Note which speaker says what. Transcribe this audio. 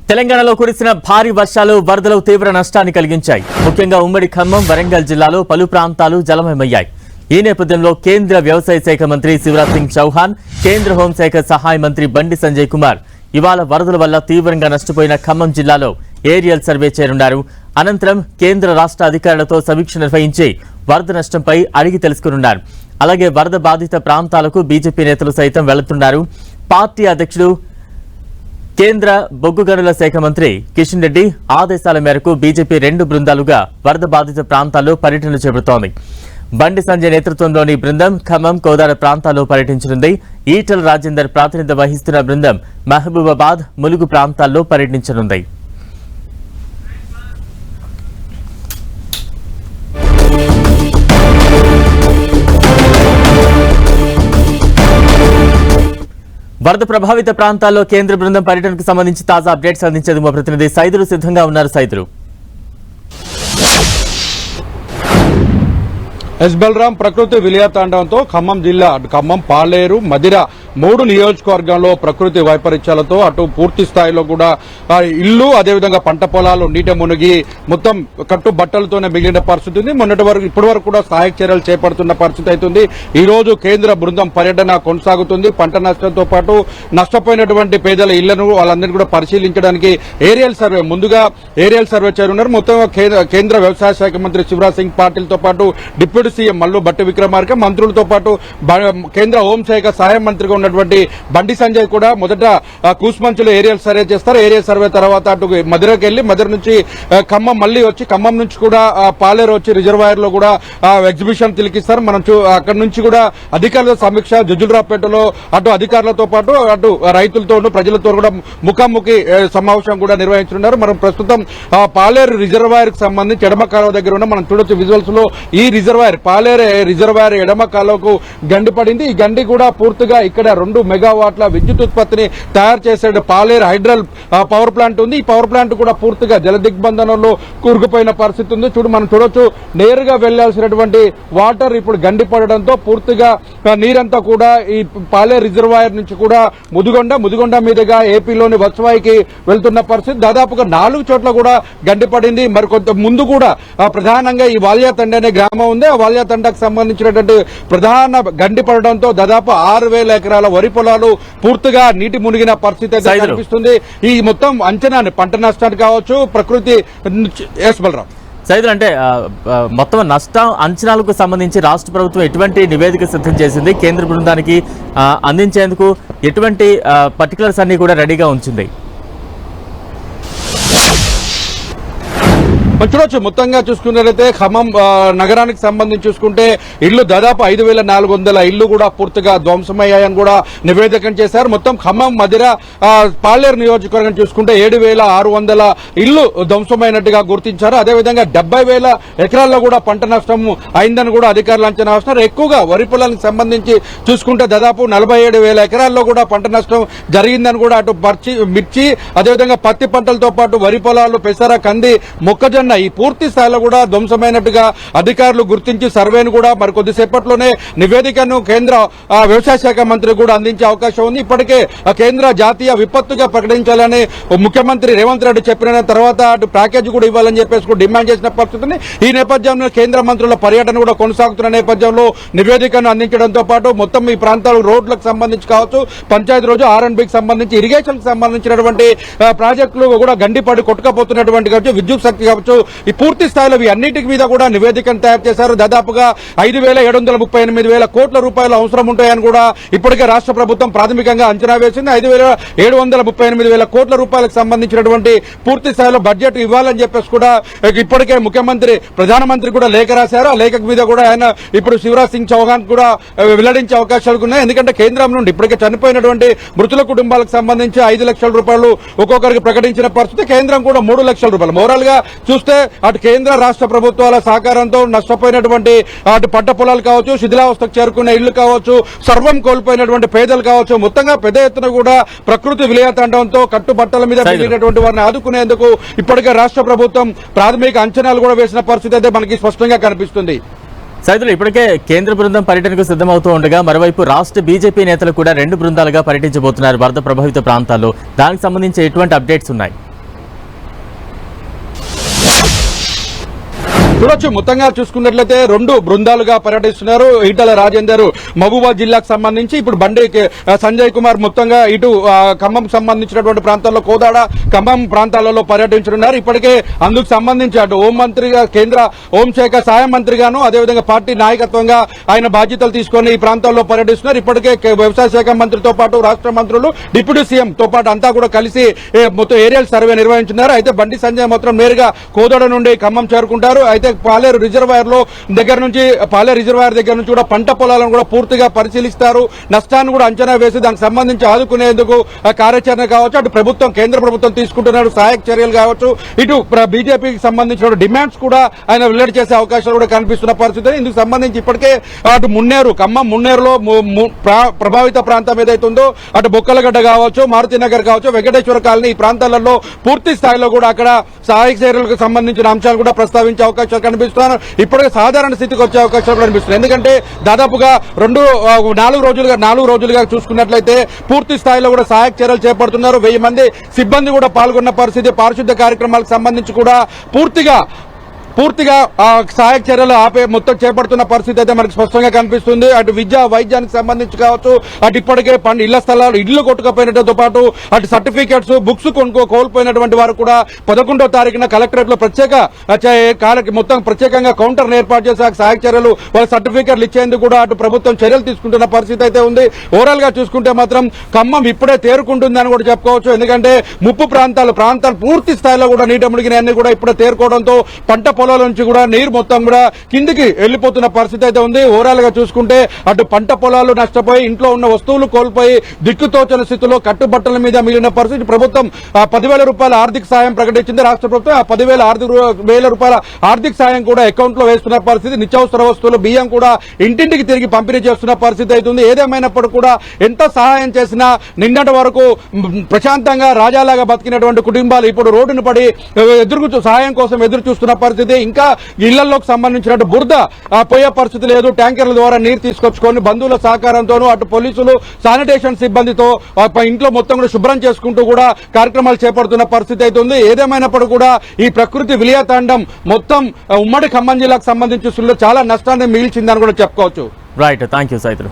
Speaker 1: తెలంగాణలో కురిసిన భారీ వర్షాలు వరదలు తీవ్ర నష్టాన్ని కలిగించాయి. ముఖ్యంగా ఉమ్మడి ఖమ్మం, వరంగల్ జిల్లాలో పలు ప్రాంతాలు జలమయమయ్యాయి. ఈ నేపథ్యంలో కేంద్ర వ్యవసాయ శాఖ మంత్రి శివరాజ్ సింగ్ చౌహాన్, కేంద్ర హోంశాఖ సహాయ మంత్రి బండి సంజయ్ కుమార్ ఇవాళ వరదల వల్ల తీవ్రంగా నష్టపోయిన ఖమ్మం జిల్లాలో ఏరియల్ సర్వే చేయనున్నారు. అనంతరం కేంద్ర రాష్ట్ర అధికారులతో సమీక్ష నిర్వహించి వరద నష్టంపై అడిగి తెలుసుకున్నారు. అలాగే వరద బాధిత ప్రాంతాలకు బీజేపీ నేతలు సైతం వెళుతున్నారు. పార్టీ అధ్యక్షుడు కేంద్ర బొగ్గు గనుల శాఖ మంత్రి కిషన్ రెడ్డి ఆదేశాల మేరకు బీజేపీ 2 బృందాలుగా వరద బాధిత ప్రాంతాల్లో పర్యటన చేపడుతోంది. బండి సంజయ్ నేతృత్వంలోని బృందం ఖమ్మం, కోదాడ ప్రాంతాల్లో పర్యటించనుంది. ఈటల రాజేందర్ ప్రాతినిధ్యం వహిస్తున్న బృందం మహబూబాబాద్, ములుగు ప్రాంతాల్లో పర్యటించనుంది. వరద ప్రభావిత ప్రాంతాల్లో కేంద్ర బృందం పర్యటనకు సంబంధించి తాజా అప్డేట్స్ అందించేందుకు మా ప్రతినిధి సైదులు సిద్ధంగా ఉన్నారు. సైదులు
Speaker 2: బలరాం, ప్రకృతి విలయతాండంతో ఖమ్మం జిల్లా ఖమ్మం, పాలేరు, మదిర 3 నియోజకవర్గాల్లో ప్రకృతి వైపరీత్యాలతో అటు పూర్తి స్థాయిలో కూడా ఇల్లు, అదేవిధంగా పంట పొలాలు నీట మునిగి మొత్తం కట్టు బట్టలతోనే మిగిలిన పరిస్థితి ఉంది. మొన్నటి వరకు ఇప్పటి వరకు కూడా సహాయక చర్యలు చేపడుతున్న పరిస్థితి అవుతుంది. ఈ రోజు కేంద్ర బృందం పర్యటన కొనసాగుతుంది. పంట నష్టంతో పాటు నష్టపోయినటువంటి పేదల ఇళ్లను వాళ్ళందరినీ కూడా పరిశీలించడానికి ముందుగా ఏరియల్ సర్వే చేయనున్నారు. మొత్తం కేంద్ర వ్యవసాయ శాఖ మంత్రి శివరాజ్ సింగ్ పాటిల్తో పాటు డిప్యూటీ సీఎం మల్లు భట్టి విక్రమార్క, మంత్రులతో పాటు కేంద్ర హోంశాఖ సహాయ మంత్రిగా ఉన్నటువంటి బండి సంజయ్ కూడా మొదట కూస్మంచులో ఏరియల్ సర్వే చేస్తారు. ఏరియల్ సర్వే తర్వాత అటు మధురకు వెళ్లి మధుర నుంచి ఖమ్మం మళ్లీ వచ్చి ఖమ్మం నుంచి కూడా పాలేరు వచ్చి రిజర్వాయర్ లో కూడా ఎగ్జిబిషన్ తిలకిస్తారు. మనం అక్కడి నుంచి కూడా అధికారుల సమీక్ష జుజులరావుపేటలో అటు అధికారులతో పాటు అటు రైతులతోనూ ప్రజలతో కూడా ముఖాముఖి సమావేశం కూడా నిర్వహించున్నారు. మనం ప్రస్తుతం పాలేరు రిజర్వాయర్ కు సంబంధించి ఎడమ కాలువ దగ్గర ఉన్న మనం చూడొచ్చు విజువల్స్ లో ఈ రిజర్వాయర్ పాలేరు రిజర్వాయర్ ఎడమ కాలువకు గండి పడింది. ఈ గండి కూడా పూర్తిగా ఇక్కడ 2 మెగావాట్ల విద్యుత్ ఉత్పత్తిని తయారు చేసే పాలేరు హైడ్రల్ పవర్ ప్లాంట్ ఉంది. ఈ పవర్ ప్లాంట్ కూడా పూర్తిగా జల దిగ్బంధనంలో కూరుకుపోయిన పరిస్థితి ఉంది. మనం చూడొచ్చు నేరుగా వెళ్లాల్సినటువంటి వాటర్ ఇప్పుడు గండి పడడంతో పూర్తిగా నీరంతా కూడా ఈ పాలేరు రిజర్వాయర్ నుంచి కూడా ముదిగొండ మీదుగా ఏపీలోని వత్సవాయికి వెళ్తున్న పరిస్థితి. దాదాపుగా 4 చోట్ల కూడా గండి పడింది. మరి కొంత ముందు కూడా ప్రధానంగా ఈ వాల్యాతండ అనే గ్రామం ఉంది. ఆ వాల్యాతండకు సంబంధించినటువంటి ప్రధాన గండి పడడంతో దాదాపు 6,000 ఎకరాల వరి పొలాలు పూర్తిగా నీటి మునిగిన పరిస్థితి అయితే కనిపిస్తుంది. ఈ మొత్తం అంచనాన్ని పంట నష్టాన్ని కావచ్చు ప్రకృతి బలరాం
Speaker 1: సైదులు అంటే మొత్తం నష్టం అంచనాలకు సంబంధించి రాష్ట్ర ప్రభుత్వం ఎటువంటి నివేదిక సిద్ధం చేసింది, కేంద్ర బృందానికి అందించేందుకు ఎటువంటి పర్టికులర్స్ అన్ని కూడా రెడీగా ఉంచింది?
Speaker 2: చూడొచ్చు మొత్తంగా చూసుకున్నట్లయితే ఖమ్మం నగరానికి సంబంధించి చూసుకుంటే ఇళ్లు దాదాపు 5,400 ఇళ్లు కూడా పూర్తిగా ధ్వంసమయ్యాయని కూడా నివేదికం చేశారు. మొత్తం ఖమ్మం, మదిర, పాలేరు నియోజకవర్గం చూసుకుంటే 7,600 ఇళ్లు ధ్వంసమైనట్టుగా గుర్తించారు. అదేవిధంగా 70,000 ఎకరాల్లో కూడా పంట నష్టం అయిందని కూడా అధికారులు అంచనా వేస్తున్నారు. ఎక్కువగా వరి పొలానికి సంబంధించి చూసుకుంటే దాదాపు 47,000 ఎకరాల్లో కూడా పంట నష్టం జరిగిందని కూడా అటు మిర్చి, అదేవిధంగా పత్తి పంటలతో పాటు వరి పొలాలు, పెసర, కంది, మొక్కజొన్న ఈ పూర్తి స్థాయిలో కూడా ధ్వంసమైనట్టుగా అధికారులు గుర్తించి సర్వేను కూడా మరి కొద్దిసేపట్లోనే నివేదికను కేంద్ర వ్యవసాయ శాఖ మంత్రి కూడా అందించే అవకాశం ఉంది. ఇప్పటికే కేంద్ర జాతీయ విపత్తుగా ప్రకటించాలని ముఖ్యమంత్రి రేవంత్ రెడ్డి చెప్పిన తర్వాత అటు ప్యాకేజీ కూడా ఇవ్వాలని చెప్పేసి డిమాండ్ చేసిన పరిస్థితిని ఈ నేపథ్యంలో కేంద్ర మంత్రుల పర్యటన కూడా కొనసాగుతున్న నేపథ్యంలో నివేదికను అందించడంతో పాటు మొత్తం ఈ ప్రాంతాలు రోడ్లకు సంబంధించి కావచ్చు, పంచాయతీ రోజు R&Bకి సంబంధించి ఇరిగేషన్ కి సంబంధించినటువంటి ప్రాజెక్టులు కూడా గండిపడి కొట్టుకపోతున్నటువంటి కావచ్చు, విద్యుత్ శక్తి కావచ్చు, ఈ పూర్తి స్థాయిలో అన్నింటి మీద కూడా నివేదికను తయారు చేశారు. దాదాపుగా 5,738,000 కోట్ల రూపాయలు అవసరం ఉంటాయని కూడా ఇప్పటికే రాష్ట్ర ప్రభుత్వం ప్రాథమికంగా అంచనా వేసింది. 5,738,000 కోట్ల రూపాయలకు సంబంధించినటువంటి పూర్తి స్థాయిలో బడ్జెట్ ఇవ్వాలని చెప్పేసి కూడా ఇప్పటికే ప్రధానమంత్రి కూడా లేఖ రాశారు. ఆ లేఖ మీద కూడా ఆయన ఇప్పుడు శివరాజ్ సింగ్ చౌహాన్ కూడా వెల్లడించే అవకాశాలు ఉన్నాయి. ఎందుకంటే కేంద్రం నుండి ఇప్పటికే చనిపోయినటువంటి మృతుల కుటుంబాలకు సంబంధించి 5 లక్షల రూపాయలు ఒక్కొక్కరికి ప్రకటించిన పరిస్థితి. కేంద్రం కూడా 3 లక్షల రూపాయలు మోరల్ గా చూస్తే అటు కేంద్ర రాష్ట్ర ప్రభుత్వాల సహకారంతో నష్టపోయినటువంటి అటు పంట పొలాలు కావచ్చు, శిథిలావస్థకు చేరుకునే ఇళ్లు కావచ్చు, సర్వం కోల్పోయినటువంటి పేదలు కావచ్చు, మొత్తంగా పెద్ద ఎత్తున కూడా ప్రకృతి విలయతాండంతో కట్టుబట్టల మీద మిగిలినటువంటి వారిని ఆదుకునేందుకు ఇప్పటికే రాష్ట్ర ప్రభుత్వం ప్రాథమిక అంచనాలు కూడా వేసిన పరిస్థితి అయితే మనకి స్పష్టంగా కనిపిస్తుంది.
Speaker 1: సైదులు ఇప్పటికే కేంద్ర బృందం పర్యటనకు సిద్ధమవుతూ ఉండగా మరోవైపు రాష్ట్ర బీజేపీ నేతలు కూడా 2 బృందాలుగా పర్యటించబోతున్నారు వరద ప్రభావిత ప్రాంతాల్లో. దానికి సంబంధించి ఎటువంటి అప్డేట్స్ ఉన్నాయి?
Speaker 2: చూడొచ్చు మొత్తంగా చూసుకున్నట్లయితే 2 బృందాలుగా పర్యటిస్తున్నారు. ఈటల రాజేందర్ మహబూబాబాద్ జిల్లాకు సంబంధించి, ఇప్పుడు బండి సంజయ్ కుమార్ మొత్తంగా ఇటు ఖమ్మం సంబంధించినటువంటి ప్రాంతాల్లో కోదాడ ఖమ్మం ప్రాంతాలలో పర్యటించనున్నారు. ఇప్పటికే అందుకు సంబంధించి అటు హోంమంత్రిగా, కేంద్ర హోంశాఖ సహాయ మంత్రిగాను, అదేవిధంగా పార్టీ నాయకత్వంగా ఆయన బాధ్యతలు తీసుకొని ఈ ప్రాంతాల్లో పర్యటిస్తున్నారు. ఇప్పటికే వ్యవసాయ శాఖ మంత్రితో పాటు రాష్ట్ర మంత్రులు, డిప్యూటీ సీఎం తో పాటు అంతా కూడా కలిసి మొత్తం ఏరియల్ సర్వే నిర్వహించున్నారు. అయితే బండి సంజయ్ మాత్రం నేరుగా కోదాడ నుండి ఖమ్మం చేరుకుంటారు. అయితే పాలేరు రిజర్వాయర్ దగ్గర నుంచి కూడా పంట పొలాలను కూడా పూర్తిగా పరిశీలిస్తారు. నష్టాన్ని కూడా అంచనా వేసి దానికి సంబంధించి ఆదుకునేందుకు కార్యాచరణ కావచ్చు, అటు ప్రభుత్వం, కేంద్ర ప్రభుత్వం తీసుకుంటున్నారు సహాయక చర్యలు కావచ్చు, ఇటు బీజేపీకి సంబంధించిన డిమాండ్స్ కూడా ఆయన వెల్లడి చేసే అవకాశాలు కూడా కనిపిస్తున్న పరిస్థితి. ఇందుకు సంబంధించి ఇప్పటికే అటు ఖమ్మం మున్నేరులో ప్రభావిత ప్రాంతం ఏదైతుందో అటు బొక్కలగడ్డ కావచ్చు, మారుతినగర్ కావచ్చు, వెంకటేశ్వర కాలనీ ఈ ప్రాంతాలలో పూర్తి స్థాయిలో కూడా అక్కడ సహాయక చర్యలకు సంబంధించిన అంశాలు కూడా ప్రస్తావించే అవకాశాలు కనిపిస్తున్నారు. ఇప్పటికే సాధారణ స్థితికి వచ్చే అవకాశాలు కనిపిస్తున్నాయి. ఎందుకంటే దాదాపుగా 4 రోజులుగా చూసుకున్నట్లయితే పూర్తి స్థాయిలో కూడా సహాయక చర్యలు చేపడుతున్నారు. 1000 మంది సిబ్బంది కూడా పాల్గొన్న పరిస్థితి. పారిశుద్ధ్య కార్యక్రమాలకు సంబంధించి కూడా పూర్తిగా సహాయక చర్యలు మొత్తం చేపడుతున్న పరిస్థితి అయితే మనకు స్పష్టంగా కనిపిస్తుంది. అటు విద్య, వైద్యానికి సంబంధించి కావచ్చు, అటు ఇప్పటికే ఇళ్ల స్థలాలు, ఇళ్లు కొట్టుకుపోయినతో పాటు అటు సర్టిఫికేట్స్, బుక్స్ కోల్పోయినటువంటి వారు కూడా 11వ తారీఖున కలెక్టరేట్ లో ప్రత్యేకంగా కౌంటర్ ఏర్పాటు చేసి సహాయక చర్యలు, వాళ్ళ సర్టిఫికేట్లు ఇచ్చేందుకు కూడా అటు ప్రభుత్వం చర్యలు తీసుకుంటున్న పరిస్థితి అయితే ఉంది. ఓవరాల్ గా చూసుకుంటే మాత్రం ఖమ్మం ఇప్పుడే తేరుకుంటుందని కూడా చెప్పుకోవచ్చు. ఎందుకంటే ముప్పు ప్రాంతాలు పూర్తి స్థాయిలో కూడా నీట మునిగినవన్నీ కూడా ఇప్పుడే తేరుకోవడంతో పంట పొలాల నుంచి కూడా నీరు మొత్తం కూడా కిందికి వెళ్లిపోతున్న పరిస్థితి అయితే ఉంది. ఓవరాల్ గా చూసుకుంటే అటు పంట పొలాలు నష్టపోయి, ఇంట్లో ఉన్న వస్తువులు కోల్పోయి, దిక్కుతోచని స్థితిలో కట్టుబట్టల మీద మిగిలిన పరిస్థితి. ప్రభుత్వం 10,000 రూపాయల ఆర్థిక సాయం ప్రకటించింది. రాష్ట్ర ప్రభుత్వం ఆ 10,000 రూపాయల ఆర్థిక సాయం కూడా అకౌంట్ లో వేస్తున్న పరిస్థితి. నిత్యావసర వస్తువులు, బియ్యం కూడా ఇంటింటికి తిరిగి పంపిణీ చేస్తున్న పరిస్థితి అవుతుంది. ఏదేమైనప్పుడు కూడా ఎంత సహాయం చేసినా నిన్నటి వరకు ప్రశాంతంగా రాజాలాగా బతికినటువంటి కుటుంబాలు ఇప్పుడు రోడ్డును పడి సహాయం కోసం ఎదురు చూస్తున్న పరిస్థితి. ఇంకా ఇళ్లలోకి సంబంధించిన బురద పోయే పరిస్థితి లేదు. ట్యాంకర్ల ద్వారా నీరు తీసుకొచ్చుకొని బంధువుల సహకారంతోనూ, అటు పోలీసులు, శానిటేషన్ సిబ్బందితో ఇంట్లో మొత్తం కూడా శుభ్రం చేసుకుంటూ కూడా కార్యక్రమాలు చేపడుతున్న పరిస్థితి అయితే ఉంది. ఏదేమైనప్పుడు కూడా ఈ ప్రకృతి విలయతాండం మొత్తం ఉమ్మడి ఖమ్మం జిల్లాకు సంబంధించి చాలా నష్టాన్ని మిగిల్చిందని కూడా చెప్పుకోవచ్చు.
Speaker 1: Right, thank you Saithulu.